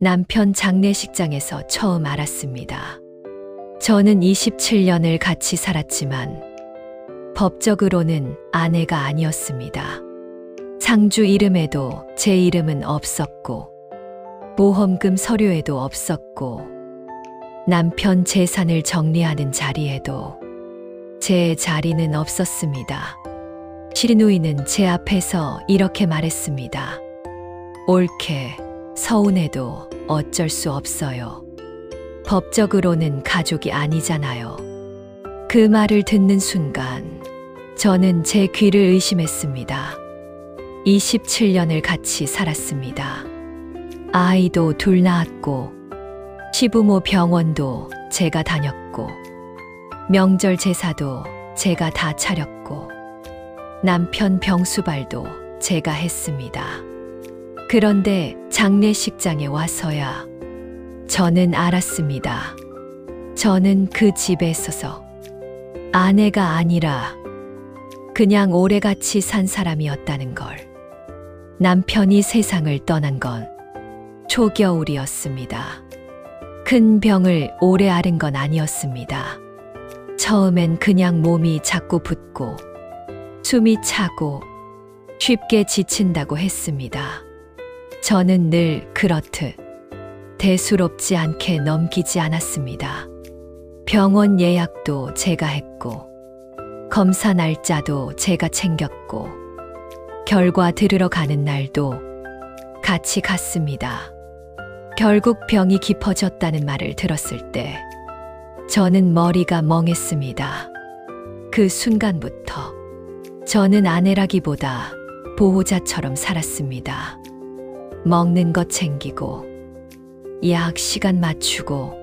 남편 장례식장에서 처음 알았습니다. 저는 27년을 같이 살았지만 법적으로는 아내가 아니었습니다. 상주 이름에도 제 이름은 없었고 보험금 서류에도 없었고 남편 재산을 정리하는 자리에도 제 자리는 없었습니다. 시누이는 제 앞에서 이렇게 말했습니다. 옳게 서운해도 어쩔 수 없어요. 법적으로는 가족이 아니잖아요. 그 말을 듣는 순간 저는 제 귀를 의심했습니다. 27년을 같이 살았습니다. 아이도 둘 낳았고 시부모 병원도 제가 다녔고 명절 제사도 제가 다 차렸고 남편 병수발도 제가 했습니다. 그런데 장례식장에 와서야 저는 알았습니다. 저는 그 집에 있어서 아내가 아니라 그냥 오래같이 산 사람이었다는 걸. 남편이 세상을 떠난 건 초겨울이었습니다. 큰 병을 오래 앓은 건 아니었습니다. 처음엔 그냥 몸이 자꾸 붓고 숨이 차고 쉽게 지친다고 했습니다. 저는 늘 그렇듯 대수롭지 않게 넘기지 않았습니다. 병원 예약도 제가 했고 검사 날짜도 제가 챙겼고 결과 들으러 가는 날도 같이 갔습니다. 결국 병이 깊어졌다는 말을 들었을 때 저는 머리가 멍했습니다. 그 순간부터 저는 아내라기보다 보호자처럼 살았습니다. 먹는 것 챙기고 약 시간 맞추고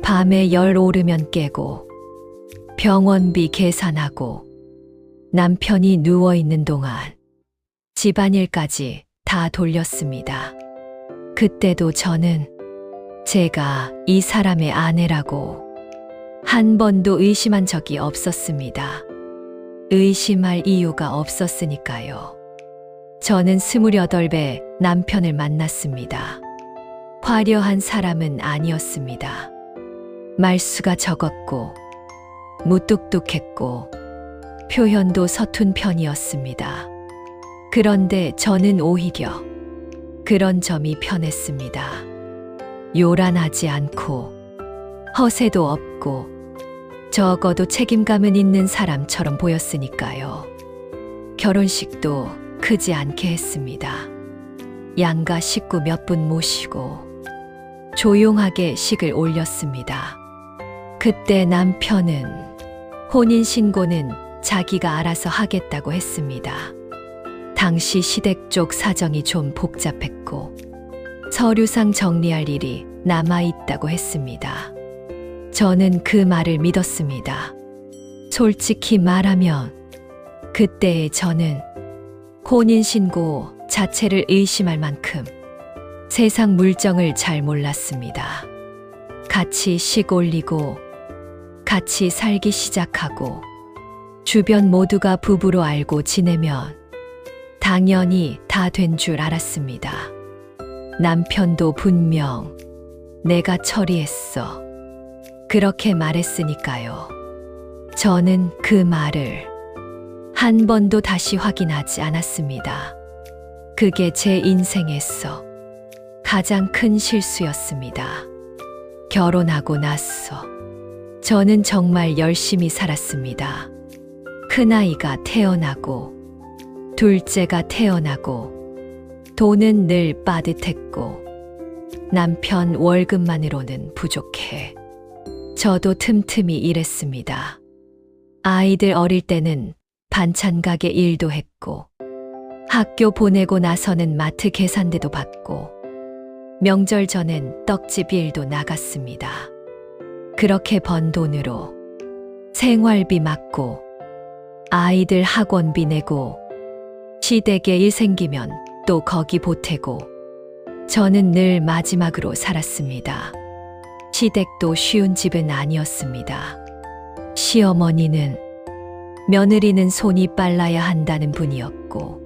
밤에 열 오르면 깨고 병원비 계산하고 남편이 누워있는 동안 집안일까지 다 돌렸습니다. 그때도 저는 제가 이 사람의 아내라고 한 번도 의심한 적이 없었습니다. 의심할 이유가 없었으니까요. 저는 28배 남편을 만났습니다. 화려한 사람은 아니었습니다. 말수가 적었고 무뚝뚝했고 표현도 서툰 편이었습니다. 그런데 저는 오히려 그런 점이 편했습니다. 요란하지 않고 허세도 없고 적어도 책임감은 있는 사람처럼 보였으니까요. 결혼식도 크지 않게 했습니다. 양가 식구 몇 분 모시고 조용하게 식을 올렸습니다. 그때 남편은 혼인신고는 자기가 알아서 하겠다고 했습니다. 당시 시댁 쪽 사정이 좀 복잡했고 서류상 정리할 일이 남아있다고 했습니다. 저는 그 말을 믿었습니다. 솔직히 말하면 그때의 저는 혼인신고 자체를 의심할 만큼 세상 물정을 잘 몰랐습니다. 같이 식 올리고 같이 살기 시작하고 주변 모두가 부부로 알고 지내면 당연히 다 된 줄 알았습니다. 남편도 분명 내가 처리했어. 그렇게 말했으니까요. 저는 그 말을 한 번도 다시 확인하지 않았습니다. 그게 제 인생에서 가장 큰 실수였습니다. 결혼하고 나서 저는 정말 열심히 살았습니다. 큰아이가 태어나고 둘째가 태어나고 돈은 늘 빠듯했고 남편 월급만으로는 부족해. 저도 틈틈이 일했습니다. 아이들 어릴 때는 반찬 가게 일도 했고 학교 보내고 나서는 마트 계산대도 받고 명절 전엔 떡집 일도 나갔습니다. 그렇게 번 돈으로 생활비 맡고 아이들 학원비 내고 시댁에 일 생기면 또 거기 보태고 저는 늘 마지막으로 살았습니다. 시댁도 쉬운 집은 아니었습니다. 시어머니는 며느리는 손이 빨라야 한다는 분이었고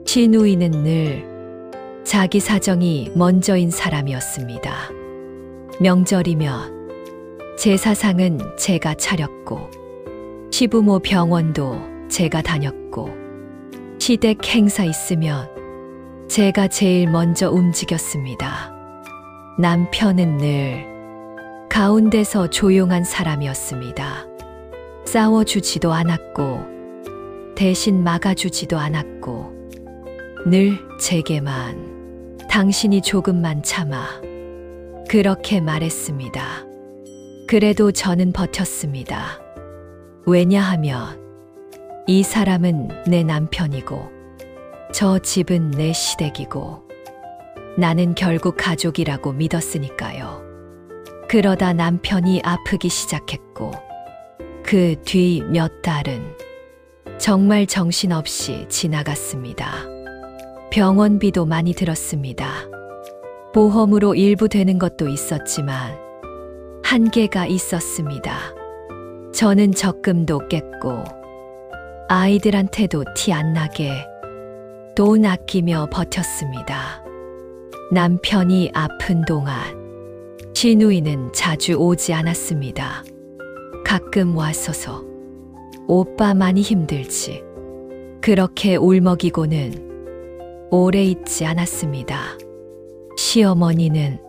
시누이는 늘 자기 사정이 먼저인 사람이었습니다. 명절이면 제사상은 제가 차렸고, 시부모 병원도 제가 다녔고, 시댁 행사 있으면 제가 제일 먼저 움직였습니다. 남편은 늘 가운데서 조용한 사람이었습니다. 싸워주지도 않았고, 대신 막아주지도 않았고, 늘 제게만 당신이 조금만 참아, 그렇게 말했습니다. 그래도 저는 버텼습니다. 왜냐하면 이 사람은 내 남편이고, 저 집은 내 시댁이고, 나는 결국 가족이라고 믿었으니까요. 그러다 남편이 아프기 시작했고, 그 뒤 몇 달은 정말 정신없이 지나갔습니다. 병원비도 많이 들었습니다. 보험으로 일부 되는 것도 있었지만 한계가 있었습니다. 저는 적금도 깼고, 아이들한테도 티 안 나게 돈 아끼며 버텼습니다. 남편이 아픈 동안 시누이는 자주 오지 않았습니다. 가끔 왔어서 오빠 많이 힘들지, 그렇게 울먹이고는 오래 있지 않았습니다. 시어머니는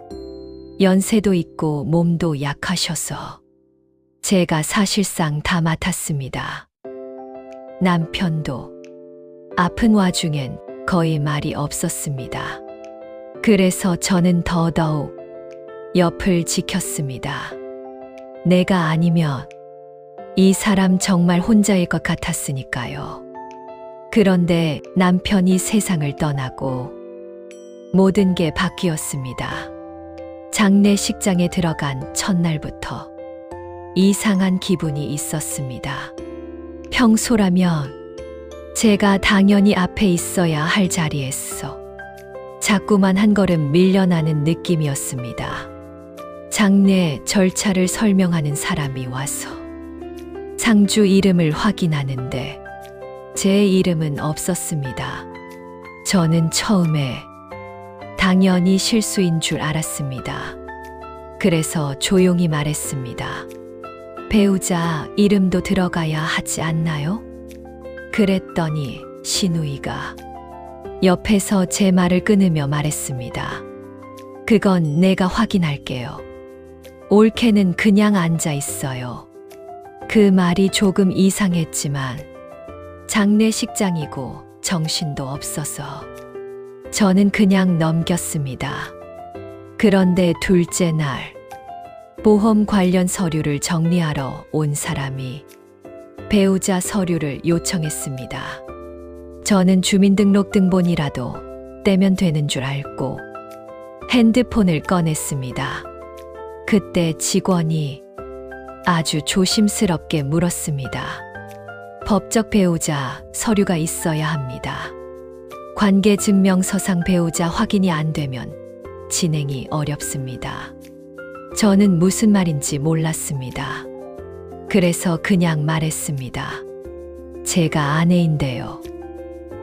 연세도 있고 몸도 약하셔서 제가 사실상 다 맡았습니다. 남편도 아픈 와중엔 거의 말이 없었습니다. 그래서 저는 더더욱 옆을 지켰습니다. 내가 아니면 이 사람 정말 혼자일 것 같았으니까요. 그런데 남편이 세상을 떠나고 모든 게 바뀌었습니다. 장례식장에 들어간 첫날부터 이상한 기분이 있었습니다. 평소라면 제가 당연히 앞에 있어야 할 자리에서 자꾸만 한 걸음 밀려나는 느낌이었습니다. 장례 절차를 설명하는 사람이 와서 상주 이름을 확인하는데 제 이름은 없었습니다. 저는 처음에 당연히 실수인 줄 알았습니다. 그래서 조용히 말했습니다. 배우자 이름도 들어가야 하지 않나요? 그랬더니 시누이가 옆에서 제 말을 끊으며 말했습니다. 그건 내가 확인할게요. 올케는 그냥 앉아 있어요. 그 말이 조금 이상했지만 장례식장이고 정신도 없어서 저는 그냥 넘겼습니다. 그런데 둘째 날 보험 관련 서류를 정리하러 온 사람이 배우자 서류를 요청했습니다. 저는 주민등록등본이라도 떼면 되는 줄 알고 핸드폰을 꺼냈습니다. 그때 직원이 아주 조심스럽게 물었습니다. 법적 배우자 서류가 있어야 합니다. 관계증명서상 배우자 확인이 안 되면 진행이 어렵습니다. 저는 무슨 말인지 몰랐습니다. 그래서 그냥 말했습니다. 제가 아내인데요.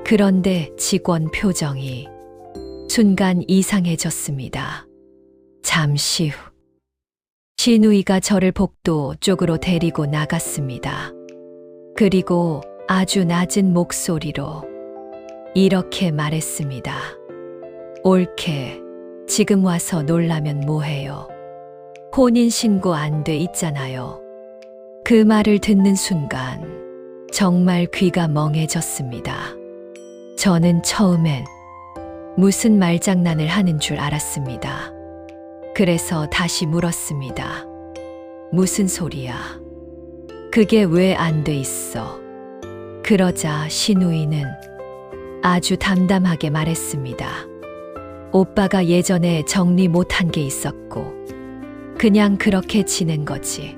그런데 직원 표정이 순간 이상해졌습니다. 잠시 후 시누이가 저를 복도 쪽으로 데리고 나갔습니다. 그리고 아주 낮은 목소리로 이렇게 말했습니다. 올케, 지금 와서 놀라면 뭐해요? 혼인신고 안 돼 있잖아요. 그 말을 듣는 순간 정말 귀가 멍해졌습니다. 저는 처음엔 무슨 말장난을 하는 줄 알았습니다. 그래서 다시 물었습니다. 무슨 소리야? 그게 왜 안 돼 있어? 그러자 시누이는 아주 담담하게 말했습니다. 오빠가 예전에 정리 못한 게 있었고 그냥 그렇게 지낸 거지.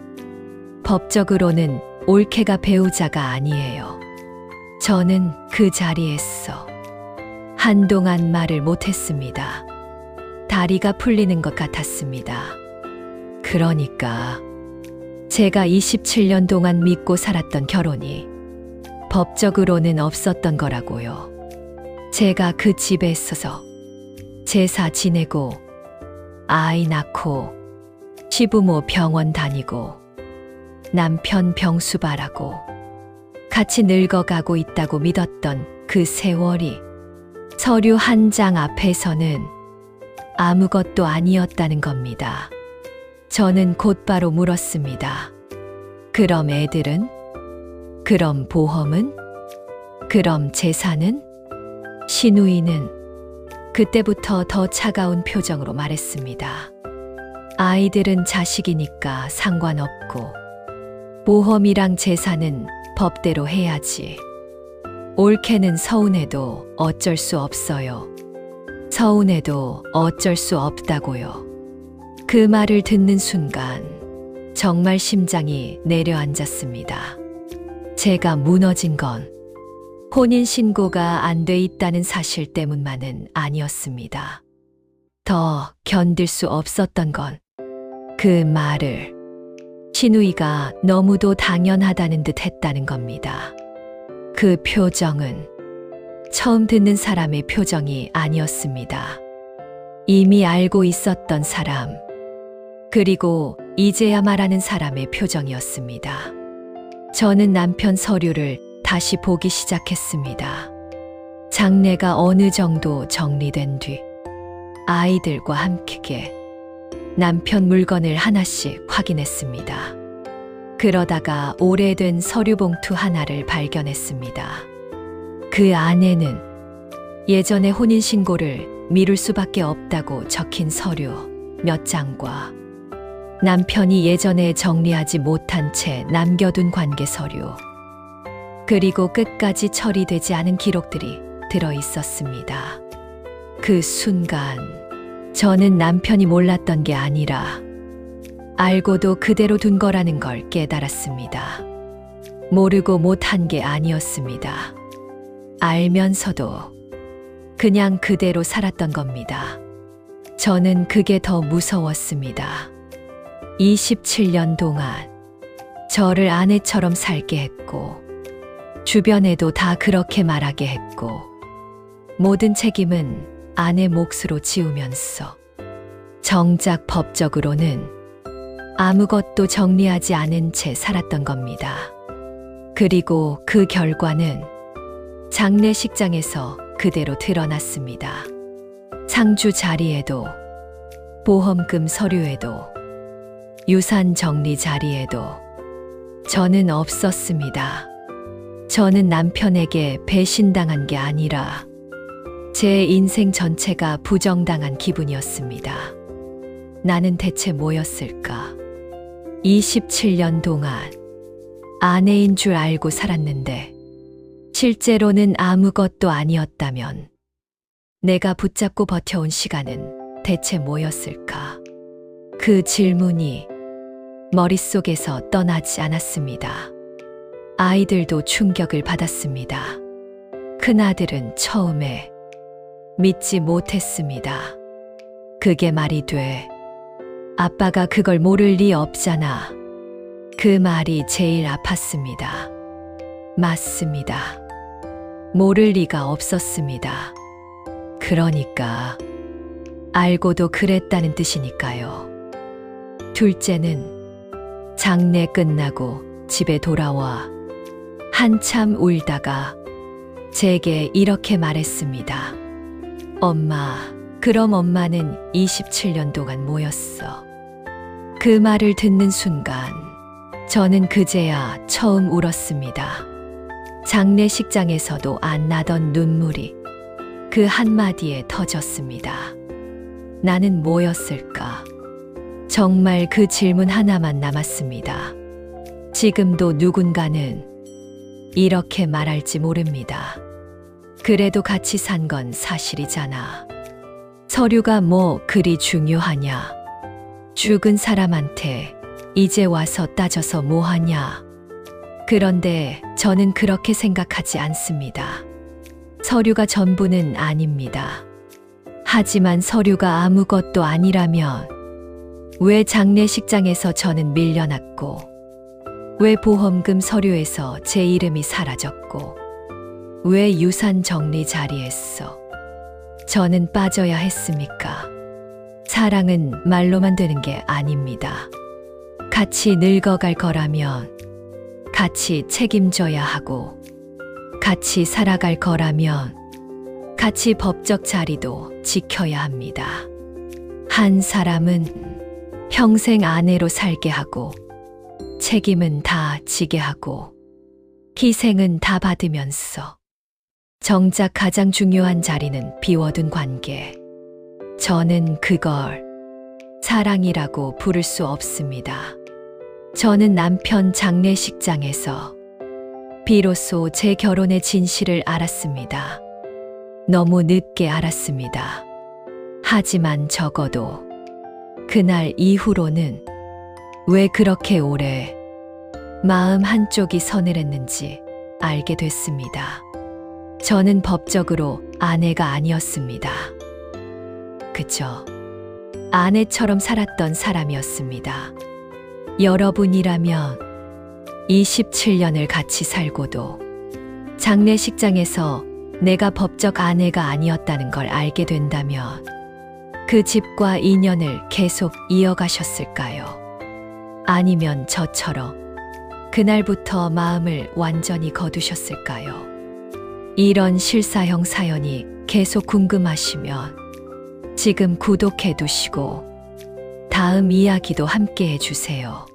법적으로는 올케가 배우자가 아니에요. 저는 그 자리에서 한동안 말을 못했습니다. 다리가 풀리는 것 같았습니다. 그러니까 제가 27년 동안 믿고 살았던 결혼이 법적으로는 없었던 거라고요. 제가 그 집에 있어서 제사 지내고 아이 낳고 시부모 병원 다니고 남편 병수 바라고 같이 늙어가고 있다고 믿었던 그 세월이 서류 한 장 앞에서는 아무것도 아니었다는 겁니다. 저는 곧바로 물었습니다. 그럼 애들은? 그럼 보험은? 그럼 재산은? 시누이는 그때부터 더 차가운 표정으로 말했습니다. 아이들은 자식이니까 상관없고 보험이랑 재산은 법대로 해야지. 옳게는 서운해도 어쩔 수 없어요. 서운해도 어쩔 수 없다고요. 그 말을 듣는 순간 정말 심장이 내려앉았습니다. 제가 무너진 건 혼인신고가 안 돼 있다는 사실 때문만은 아니었습니다. 더 견딜 수 없었던 건 그 말을 시누이가 너무도 당연하다는 듯 했다는 겁니다. 그 표정은 처음 듣는 사람의 표정이 아니었습니다. 이미 알고 있었던 사람, 그리고 이제야 말하는 사람의 표정이었습니다. 저는 남편 서류를 다시 보기 시작했습니다. 장례가 어느 정도 정리된 뒤 아이들과 함께 남편 물건을 하나씩 확인했습니다. 그러다가 오래된 서류 봉투 하나를 발견했습니다. 그 안에는 예전에 혼인신고를 미룰 수밖에 없다고 적힌 서류 몇 장과 남편이 예전에 정리하지 못한 채 남겨둔 관계 서류, 그리고 끝까지 처리되지 않은 기록들이 들어 있었습니다. 그 순간 저는 남편이 몰랐던 게 아니라 알고도 그대로 둔 거라는 걸 깨달았습니다. 모르고 못한 게 아니었습니다. 알면서도 그냥 그대로 살았던 겁니다. 저는 그게 더 무서웠습니다. 27년 동안 저를 아내처럼 살게 했고 주변에도 다 그렇게 말하게 했고 모든 책임은 아내 몫으로 지우면서 정작 법적으로는 아무것도 정리하지 않은 채 살았던 겁니다. 그리고 그 결과는 장례식장에서 그대로 드러났습니다. 상주 자리에도, 보험금 서류에도, 유산 정리 자리에도 저는 없었습니다. 저는 남편에게 배신당한 게 아니라 제 인생 전체가 부정당한 기분이었습니다. 나는 대체 뭐였을까? 27년 동안 아내인 줄 알고 살았는데 실제로는 아무것도 아니었다면 내가 붙잡고 버텨온 시간은 대체 뭐였을까? 그 질문이 머릿속에서 떠나지 않았습니다. 아이들도 충격을 받았습니다. 큰아들은 처음에 믿지 못했습니다. 그게 말이 돼. 아빠가 그걸 모를 리 없잖아. 그 말이 제일 아팠습니다. 맞습니다. 모를 리가 없었습니다. 그러니까 알고도 그랬다는 뜻이니까요. 둘째는 장례 끝나고 집에 돌아와 한참 울다가 제게 이렇게 말했습니다. 엄마, 그럼 엄마는 27년 동안 뭐였어? 그 말을 듣는 순간 저는 그제야 처음 울었습니다. 장례식장에서도 안 나던 눈물이 그 한마디에 터졌습니다. 나는 뭐였을까? 정말 그 질문 하나만 남았습니다. 지금도 누군가는 이렇게 말할지 모릅니다. 그래도 같이 산 건 사실이잖아. 서류가 뭐 그리 중요하냐? 죽은 사람한테 이제 와서 따져서 뭐하냐? 그런데 저는 그렇게 생각하지 않습니다. 서류가 전부는 아닙니다. 하지만 서류가 아무것도 아니라면 왜 장례식장에서 저는 밀려났고, 왜 보험금 서류에서 제 이름이 사라졌고, 왜 유산 정리 자리에서 저는 빠져야 했습니까? 사랑은 말로만 되는 게 아닙니다. 같이 늙어갈 거라면 같이 책임져야 하고, 같이 살아갈 거라면 같이 법적 자리도 지켜야 합니다. 한 사람은 평생 아내로 살게 하고, 책임은 다 지게 하고, 희생은 다 받으면서 정작 가장 중요한 자리는 비워둔 관계. 저는 그걸 사랑이라고 부를 수 없습니다. 저는 남편 장례식장에서 비로소 제 결혼의 진실을 알았습니다. 너무 늦게 알았습니다. 하지만 적어도 그날 이후로는 왜 그렇게 오래 마음 한쪽이 서늘했는지 알게 됐습니다. 저는 법적으로 아내가 아니었습니다. 그저 아내처럼 살았던 사람이었습니다. 여러분이라면 27년을 같이 살고도 장례식장에서 내가 법적 아내가 아니었다는 걸 알게 된다면 그 집과 인연을 계속 이어가셨을까요? 아니면 저처럼 그날부터 마음을 완전히 거두셨을까요? 이런 실사형 사연이 계속 궁금하시면 지금 구독해 두시고 다음 이야기도 함께 해주세요.